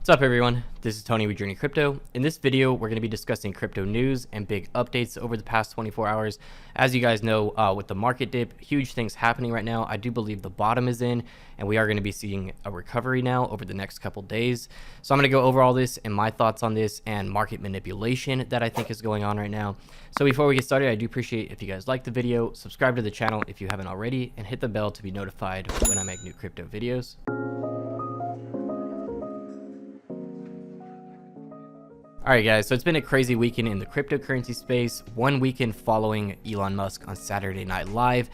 What's up everyone, this is Tony with JRNYcrypto. In this video, we're going to be discussing crypto news and big updates over the past 24 hours. As you guys know, with the market dip, huge things happening right now. I do believe the bottom is in, and we are going to be seeing a recovery now over the next couple days. So I'm going to go over all this and my thoughts on this and market manipulation that I think is going on right now. So before we get started, I do appreciate if you guys like the video, subscribe to the channel if you haven't already, and hit the bell to be notified when I make new crypto videos. Alright guys, so it's been a crazy weekend in the cryptocurrency space. One weekend following Elon Musk on Saturday Night Live,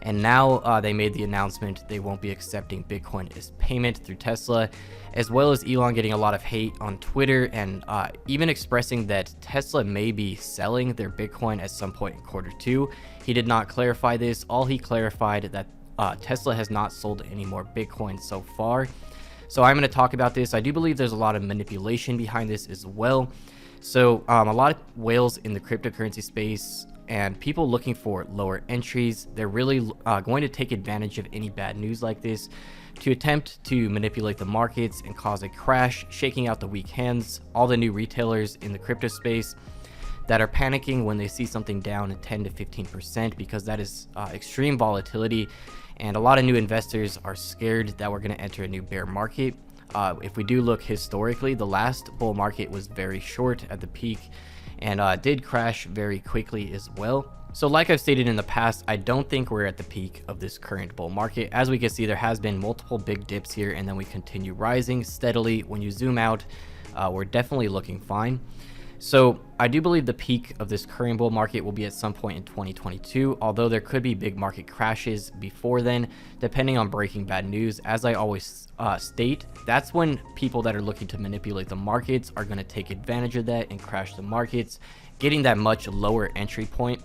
and now they made the announcement they won't be accepting Bitcoin as payment through Tesla, as well as Elon getting a lot of hate on Twitter and even expressing that Tesla may be selling their Bitcoin at some point in Q2. He did not clarify this. All he clarified that Tesla has not sold any more Bitcoin so far. So I'm going to talk about this. I do believe there's a lot of manipulation behind this as well. So a lot of whales in the cryptocurrency space and people looking for lower entries, they're really going to take advantage of any bad news like this to attempt to manipulate the markets and cause a crash, shaking out the weak hands. All the new retailers in the crypto space that are panicking when they see something down at 10 to 15% because that is extreme volatility. And a lot of new investors are scared that we're going to enter a new bear market. If we do look historically, the last bull market was very short at the peak and did crash very quickly as well. So like I've stated in the past, I don't think we're at the peak of this current bull market. As we can see, there has been multiple big dips here and then we continue rising steadily. When you zoom out, we're definitely looking fine. So I do believe the peak of this current bull market will be at some point in 2022, although there could be big market crashes before then, depending on breaking bad news. As I always state, that's when people that are looking to manipulate the markets are going to take advantage of that and crash the markets, getting that much lower entry point.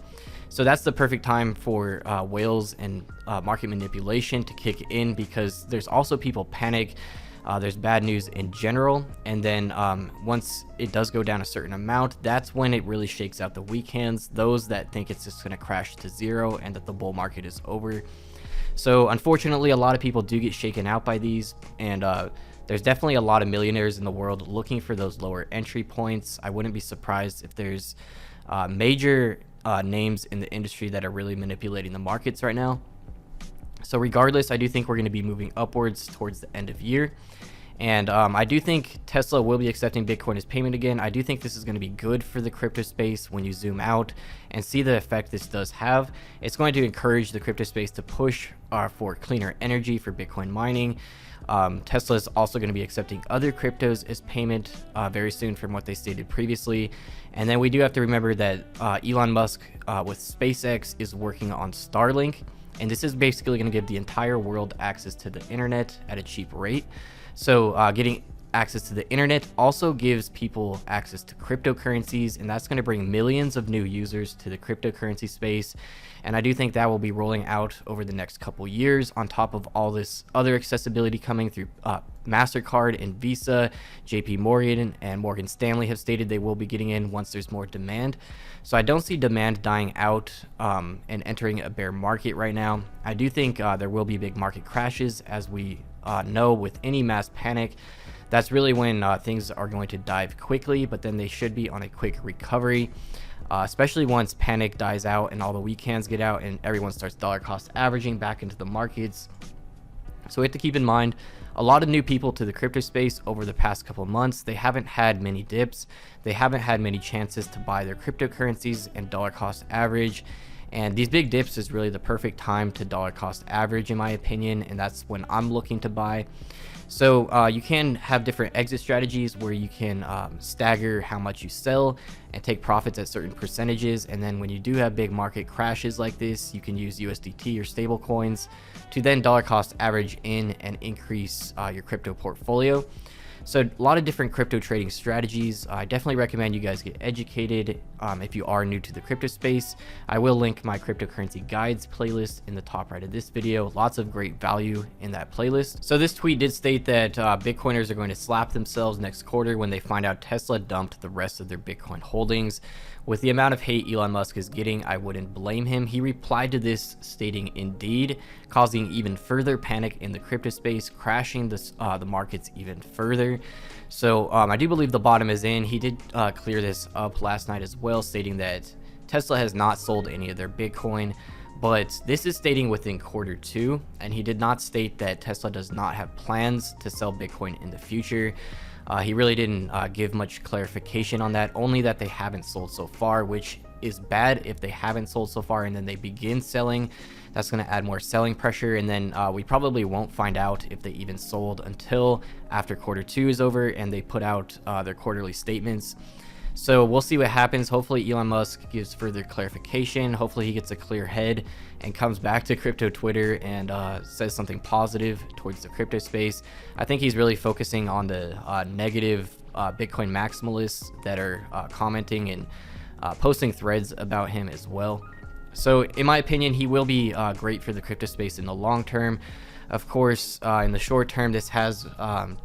So that's the perfect time for whales and market manipulation to kick in, because there's also people panic. There's bad news in general, and then once it does go down a certain amount, that's when it really shakes out the weak hands, those that think it's just going to crash to zero and that the bull market is over. So unfortunately, a lot of people do get shaken out by these, and there's definitely a lot of millionaires in the world looking for those lower entry points. I wouldn't be surprised if there's major names in the industry that are really manipulating the markets right now. So regardless, I do think we're going to be moving upwards towards the end of year. And I do think Tesla will be accepting Bitcoin as payment again. I do think this is going to be good for the crypto space when you zoom out and see the effect this does have. It's going to encourage the crypto space to push for cleaner energy for Bitcoin mining. Tesla is also going to be accepting other cryptos as payment very soon from what they stated previously. And then we do have to remember that Elon Musk with SpaceX is working on Starlink. And this is basically going to give the entire world access to the internet at a cheap rate. So getting access to the internet also gives people access to cryptocurrencies, and that's going to bring millions of new users to the cryptocurrency space. And I do think that will be rolling out over the next couple years, on top of all this other accessibility coming through MasterCard and Visa. JP Morgan and Morgan Stanley have stated they will be getting in once there's more demand. So I don't see demand dying out and entering a bear market right now. I do think there will be big market crashes, as we know with any mass panic. That's really when things are going to dive quickly, but then they should be on a quick recovery, especially once panic dies out and all the weak hands get out and everyone starts dollar cost averaging back into the markets. So we have to keep in mind, a lot of new people to the crypto space over the past couple months, they haven't had many dips. They haven't had many chances to buy their cryptocurrencies and dollar cost average. And these big dips is really the perfect time to dollar cost average, in my opinion, and that's when I'm looking to buy. So you can have different exit strategies where you can stagger how much you sell and take profits at certain percentages. And then when you do have big market crashes like this, you can use USDT or stable coins to then dollar cost average in and increase your crypto portfolio. So a lot of different crypto trading strategies. I definitely recommend you guys get educated if you are new to the crypto space. I will link my cryptocurrency guides playlist in the top right of this video. Lots of great value in that playlist. So this tweet did state that Bitcoiners are going to slap themselves next quarter when they find out Tesla dumped the rest of their Bitcoin holdings, With the amount of hate Elon Musk is getting, I wouldn't blame him. He replied to this stating, "Indeed," causing even further panic in the crypto space, crashing the markets even further. So I do believe the bottom is in. He did clear this up last night as well, stating that Tesla has not sold any of their Bitcoin, but this is stating within Q2, and he did not state that Tesla does not have plans to sell Bitcoin in the future. He really didn't give much clarification on that, only that they haven't sold so far, which is bad if they haven't sold so far and then they begin selling. That's going to add more selling pressure, and then we probably won't find out if they even sold until after Q2 is over and they put out their quarterly statements. So we'll see what happens. Hopefully Elon Musk gives further clarification. Hopefully he gets a clear head and comes back to crypto Twitter and says something positive towards the crypto space. I think he's really focusing on the negative Bitcoin maximalists that are commenting and posting threads about him as well. So in my opinion, he will be great for the crypto space in the long term. Of course, in the short term, this has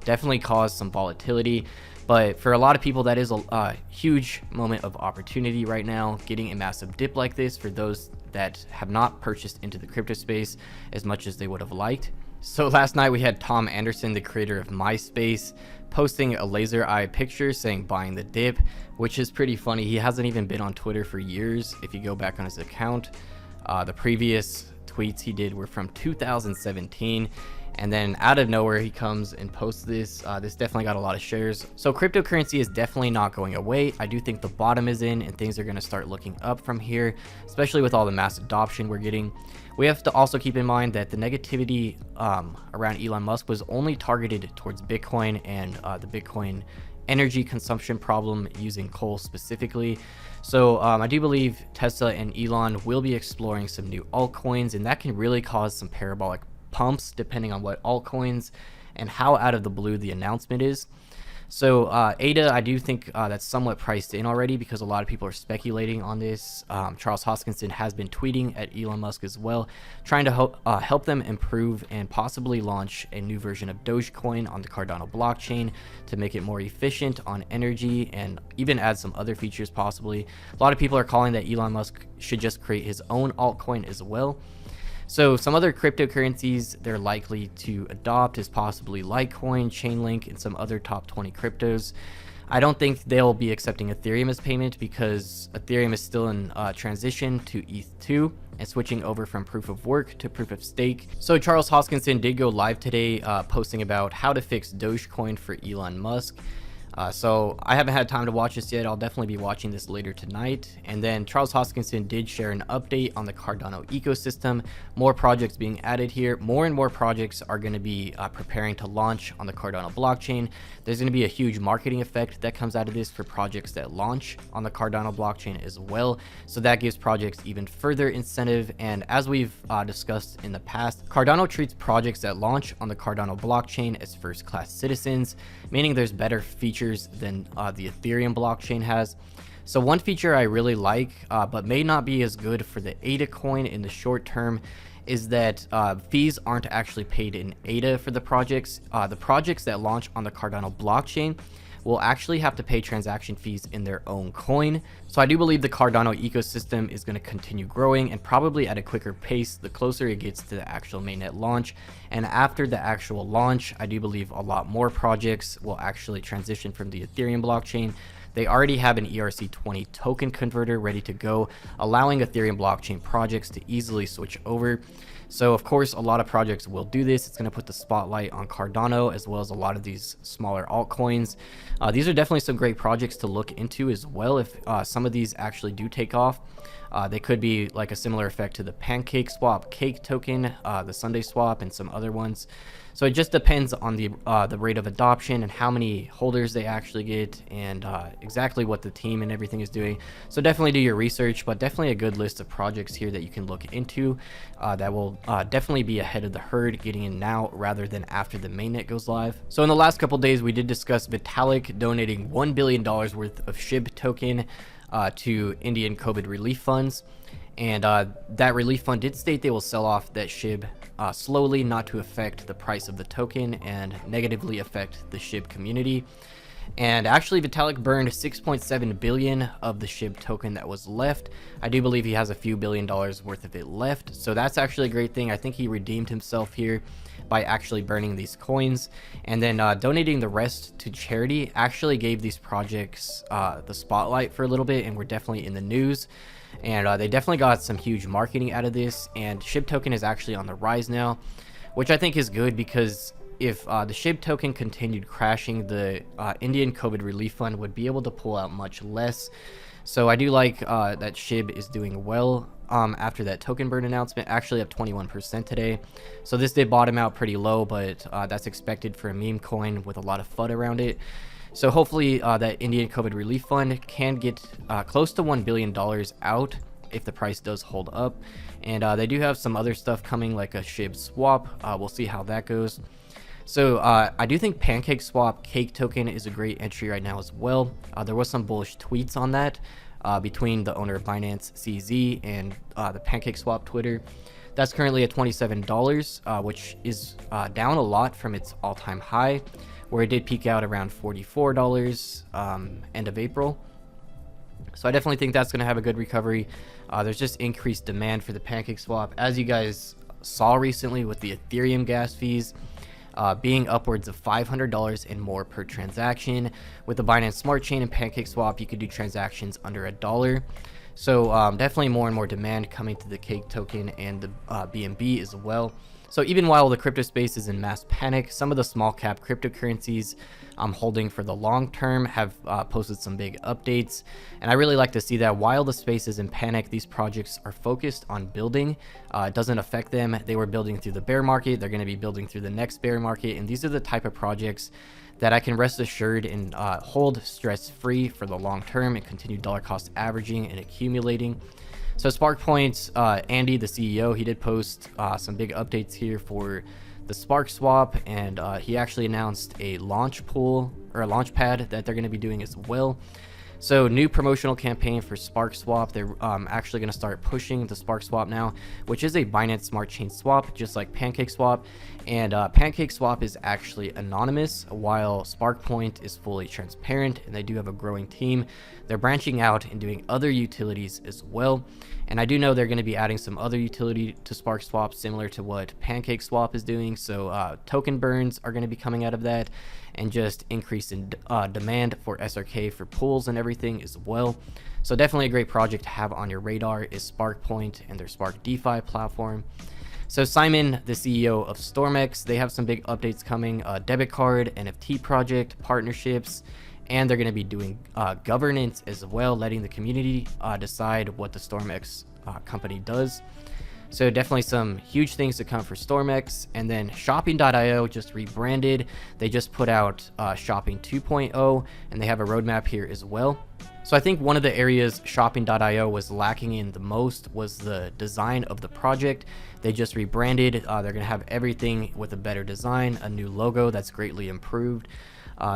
definitely caused some volatility. But for a lot of people, that is a huge moment of opportunity right now, getting a massive dip like this for those that have not purchased into the crypto space as much as they would have liked. So last night we had Tom Anderson, the creator of MySpace, posting a laser eye picture saying buying the dip, which is pretty funny. He hasn't even been on Twitter for years. If you go back on his account, the previous tweets he did were from 2017. And then out of nowhere, he comes and posts this. This definitely got a lot of shares. So cryptocurrency is definitely not going away. I do think the bottom is in and things are going to start looking up from here, especially with all the mass adoption we're getting. We have to also keep in mind that the negativity around Elon Musk was only targeted towards Bitcoin and the Bitcoin energy consumption problem using coal specifically. So I do believe Tesla and Elon will be exploring some new altcoins, and that can really cause some parabolic pumps depending on what altcoins and how out of the blue the announcement is. So ADA, I do think that's somewhat priced in already because a lot of people are speculating on this. Charles Hoskinson has been tweeting at Elon Musk as well, trying to help them improve and possibly launch a new version of Dogecoin on the Cardano blockchain to make it more efficient on energy and even add some other features possibly. A lot of people are calling that Elon Musk should just create his own altcoin as well. So some other cryptocurrencies they're likely to adopt is possibly Litecoin, Chainlink, and some other top 20 cryptos. I don't think they'll be accepting Ethereum as payment because Ethereum is still in transition to ETH2 and switching over from proof of work to proof of stake. So Charles Hoskinson did go live today posting about how to fix Dogecoin for Elon Musk. So I haven't had time to watch this yet. I'll definitely be watching this later tonight. And then Charles Hoskinson did share an update on the Cardano ecosystem. More projects being added here. More and more projects are going to be preparing to launch on the Cardano blockchain. There's going to be a huge marketing effect that comes out of this for projects that launch on the Cardano blockchain as well. So that gives projects even further incentive. And as we've discussed in the past, Cardano treats projects that launch on the Cardano blockchain as first-class citizens, meaning there's better features than the Ethereum blockchain has. So one feature I really like, but may not be as good for the ADA coin in the short term, is that fees aren't actually paid in ADA for the projects. The projects that launch on the Cardano blockchain will actually have to pay transaction fees in their own coin. So I do believe the Cardano ecosystem is going to continue growing and probably at a quicker pace the closer it gets to the actual mainnet launch. And after the actual launch, I do believe a lot more projects will actually transition from the Ethereum blockchain. They already have an ERC20 token converter ready to go, allowing Ethereum blockchain projects to easily switch over. So of course, a lot of projects will do this. It's going to put the spotlight on Cardano as well as a lot of these smaller altcoins. These are definitely some great projects to look into as well if some of these actually do take off. They could be like a similar effect to the Pancake Swap Cake token, the Sunday Swap, and some other ones. So it just depends on the rate of adoption and how many holders they actually get and exactly what the team and everything is doing. So definitely do your research, but definitely a good list of projects here that you can look into that will definitely be ahead of the herd, getting in now rather than after the mainnet goes live. So in the last couple days, we did discuss Vitalik donating $1 billion worth of SHIB token to Indian COVID relief funds. And that relief fund did state they will sell off that SHIB slowly, not to affect the price of the token and negatively affect the SHIB community. And actually, Vitalik burned 6.7 billion of the SHIB token that was left. I do believe he has a few $1 billion worth of it left. So that's actually a great thing. I think he redeemed himself here by actually burning these coins. And then donating the rest to charity actually gave these projects the spotlight for a little bit, and we're definitely in the news. And they definitely got some huge marketing out of this. And SHIB token is actually on the rise now, which I think is good, because if the SHIB token continued crashing, the Indian COVID relief fund would be able to pull out much less. So I do like that SHIB is doing well after that token burn announcement, actually up 21% today. So this did bottom out pretty low, but that's expected for a meme coin with a lot of FUD around it. So hopefully that Indian COVID relief fund can get close to $1 billion out if the price does hold up. And they do have some other stuff coming, like a SHIB swap. We'll see how that goes. So I do think PancakeSwap Cake token is a great entry right now as well. There was some bullish tweets on that between the owner of Binance CZ and the PancakeSwap Twitter. That's currently at $27, which is down a lot from its all-time high, where it did peak out around $44 end of April. So I definitely think that's going to have a good recovery. There's just increased demand for the PancakeSwap, as you guys saw recently with the Ethereum gas fees being upwards of $500 and more per transaction. With the Binance Smart Chain and PancakeSwap, you could do transactions under $1. So definitely more and more demand coming to the Cake token and the BNB as well. So even while the crypto space is in mass panic, some of the small cap cryptocurrencies I'm holding for the long term have posted some big updates. And I really like to see that while the space is in panic, these projects are focused on building. It doesn't affect them. They were building through the bear market. They're going to be building through the next bear market. And these are the type of projects that I can rest assured and hold stress-free for the long term and continue dollar cost averaging and accumulating. So SparkPoint, Andy, the CEO, he did post some big updates here for the Spark swap, and he actually announced a launch pool or a launch pad that they're going to be doing as well. So new promotional campaign for Spark Swap. They're actually going to start pushing the Spark Swap now, which is a Binance Smart Chain swap, just like PancakeSwap. And PancakeSwap is actually anonymous, while SparkPoint is fully transparent, and they do have a growing team. They're branching out and doing other utilities as well. And I do know they're going to be adding some other utility to Spark Swap, similar to what PancakeSwap is doing. So token burns are going to be coming out of that, and just increase in demand for SRK for pools and everything as well. So definitely a great project to have on your radar is SparkPoint and their Spark DeFi platform. So Simon, the CEO of StormX, they have some big updates coming, debit card, NFT project, partnerships, and they're going to be doing governance as well, letting the community decide what the StormX company does. So definitely some huge things to come for StormX. And then Shopping.io just rebranded. They just put out Shopping 2.0, and they have a roadmap here as well. So I think one of the areas Shopping.io was lacking in the most was the design of the project. They just rebranded. They're going to have everything with a better design, a new logo that's greatly improved.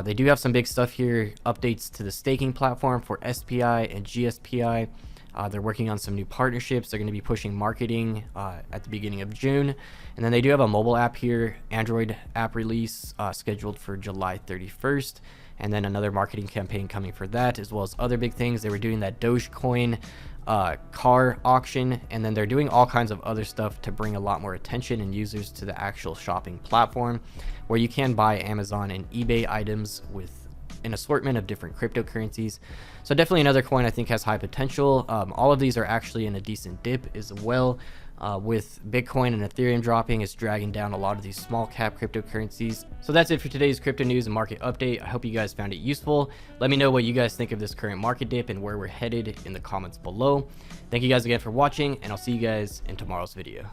They do have some big stuff here, updates to the staking platform for SPI and GSPI. They're working on some new partnerships. They're going to be pushing marketing at the beginning of June. And then they do have a mobile app here, Android app release scheduled for July 31st. And then another marketing campaign coming for that, as well as other big things. They were doing that Dogecoin car auction, and then they're doing all kinds of other stuff to bring a lot more attention and users to the actual shopping platform, where you can buy Amazon and eBay items with an assortment of different cryptocurrencies. So definitely another coin I think has high potential. All of these are actually in a decent dip as well. With Bitcoin and Ethereum dropping, it's dragging down a lot of these small cap cryptocurrencies. So that's it for today's crypto news and market update. I hope you guys found it useful. Let me know what you guys think of this current market dip and where we're headed in the comments below. Thank you guys again for watching, and I'll see you guys in tomorrow's video.